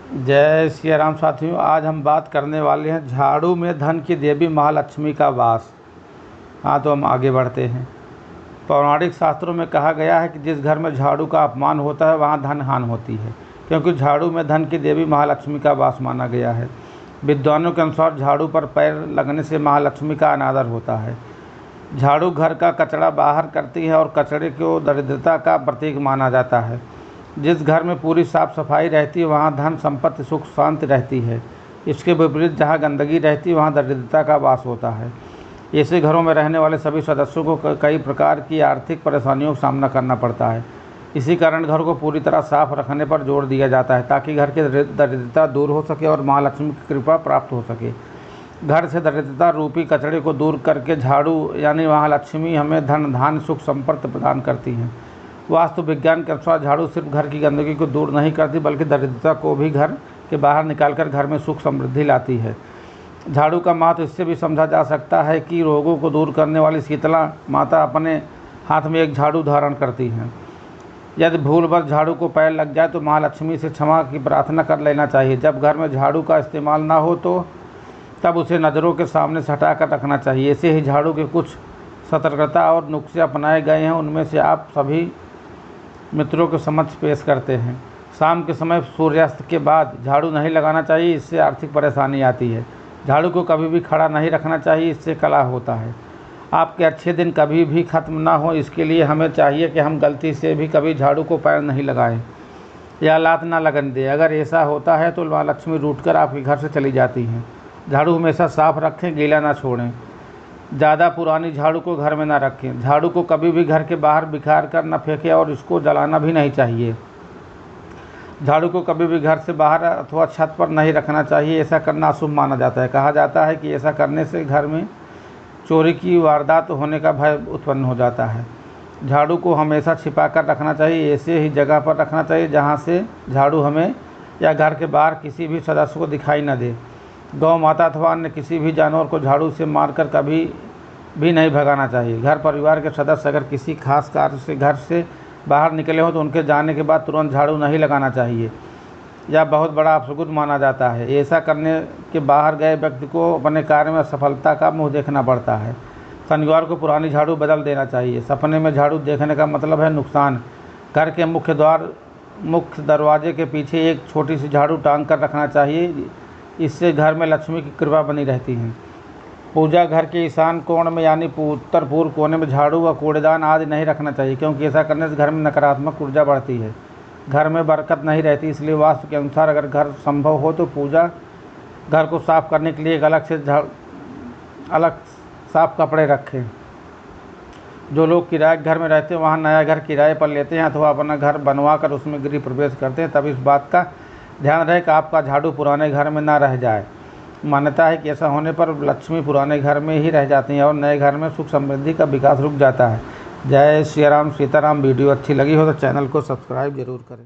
जय श्री राम साथियों, आज हम बात करने वाले हैं झाड़ू में धन की देवी महालक्ष्मी का वास। हाँ, तो हम आगे बढ़ते हैं। पौराणिक शास्त्रों में कहा गया है कि जिस घर में झाड़ू का अपमान होता है वहाँ धन हानि होती है, क्योंकि झाड़ू में धन की देवी महालक्ष्मी का वास माना गया है। विद्वानों के अनुसार झाड़ू पर पैर लगने से महालक्ष्मी का अनादर होता है। झाड़ू घर का कचरा बाहर करती है और कचरे को दरिद्रता का प्रतीक माना जाता है। जिस घर में पूरी साफ सफाई रहती है वहाँ धन संपत्ति सुख शांति रहती है। इसके विपरीत जहाँ गंदगी रहती है वहाँ दरिद्रता का वास होता है। ऐसे घरों में रहने वाले सभी सदस्यों को कई प्रकार की आर्थिक परेशानियों का सामना करना पड़ता है। इसी कारण घर को पूरी तरह साफ रखने पर जोर दिया जाता है, ताकि घर की दरिद्रता दूर हो सके और महालक्ष्मी की कृपा प्राप्त हो सके। घर से दरिद्रता रूपी कचरे को दूर करके झाड़ू यानी महालक्ष्मी हमें धन धान्य सुख संपत्ति प्रदान करती हैं। वास्तु विज्ञान के अनुसार झाड़ू सिर्फ घर की गंदगी को दूर नहीं करती, बल्कि दरिद्रता को भी घर के बाहर निकालकर घर में सुख समृद्धि लाती है। झाड़ू का महत्व इससे भी समझा जा सकता है कि रोगों को दूर करने वाली शीतला माता अपने हाथ में एक झाड़ू धारण करती हैं। यदि भूलवश झाड़ू को पैर लग जाए तो महालक्ष्मी से क्षमा की प्रार्थना कर लेना चाहिए। जब घर में झाड़ू का इस्तेमाल ना हो तो तब उसे नज़रों के सामने से हटा कर रखना चाहिए। ऐसे ही झाड़ू के कुछ सतर्कता और नुस्खे अपनाए गए हैं, उनमें से आप सभी मित्रों के समक्ष पेश करते हैं। शाम के समय सूर्यास्त के बाद झाड़ू नहीं लगाना चाहिए, इससे आर्थिक परेशानी आती है। झाड़ू को कभी भी खड़ा नहीं रखना चाहिए, इससे कलह होता है। आपके अच्छे दिन कभी भी खत्म ना हो, इसके लिए हमें चाहिए कि हम गलती से भी कभी झाड़ू को पैर नहीं लगाएं या लात ना लगन दें। अगर ऐसा होता है तो माँ लक्ष्मी रूठ कर आपके घर से चली जाती हैं। झाड़ू हमेशा साफ रखें, गीला ना छोड़ें। ज़्यादा पुरानी झाड़ू को घर में ना रखें। झाड़ू को कभी भी घर के बाहर बिखार कर न फेंकें और इसको जलाना भी नहीं चाहिए। झाड़ू को कभी भी घर से बाहर अथवा छत पर नहीं रखना चाहिए, ऐसा करना अशुभ माना जाता है। कहा जाता है कि ऐसा करने से घर में चोरी की वारदात होने का भय उत्पन्न हो जाता है। झाड़ू को हमेशा छिपा कर रखना चाहिए, ऐसे ही जगह पर रखना चाहिए जहाँ से झाड़ू हमें या घर के बाहर किसी भी सदस्य को दिखाई न दे। गौ माता अथवा अन्य किसी भी जानवर को झाड़ू से मारकर कभी भी नहीं भगाना चाहिए। घर परिवार के सदस्य अगर किसी खास कार्य से घर से बाहर निकले हों तो उनके जाने के बाद तुरंत झाड़ू नहीं लगाना चाहिए, यह बहुत बड़ा अपशकुन माना जाता है। ऐसा करने के बाहर गए व्यक्ति को अपने कार्य में असफलता का मुँह देखना पड़ता है। शनिवार को पुरानी झाड़ू बदल देना चाहिए। सपने में झाड़ू देखने का मतलब है नुकसान। घर के मुख्य दरवाजे के पीछे एक छोटी सी झाड़ू टांग कर रखना चाहिए, इससे घर में लक्ष्मी की कृपा बनी रहती है। पूजा घर के ईशान कोण में यानी उत्तर पूर्व कोने में झाड़ू व कूड़ेदान आदि नहीं रखना चाहिए, क्योंकि ऐसा करने से घर में नकारात्मक ऊर्जा बढ़ती है, घर में बरकत नहीं रहती। इसलिए वास्तु के अनुसार अगर घर संभव हो तो पूजा घर को साफ करने के लिए एक अलग साफ कपड़े रखें। जो लोग किराए घर में रहते हैं वहाँ नया घर किराए पर लेते हैं अथवा अपना घर बनवा कर उसमें गृह प्रवेश करते हैं, तब इस बात का ध्यान रहे कि आपका झाड़ू पुराने घर में ना रह जाए। मान्यता है कि ऐसा होने पर लक्ष्मी पुराने घर में ही रह जाती हैं और नए घर में सुख समृद्धि का विकास रुक जाता है। जय श्री राम सीताराम। वीडियो अच्छी लगी हो तो चैनल को सब्सक्राइब जरूर करें।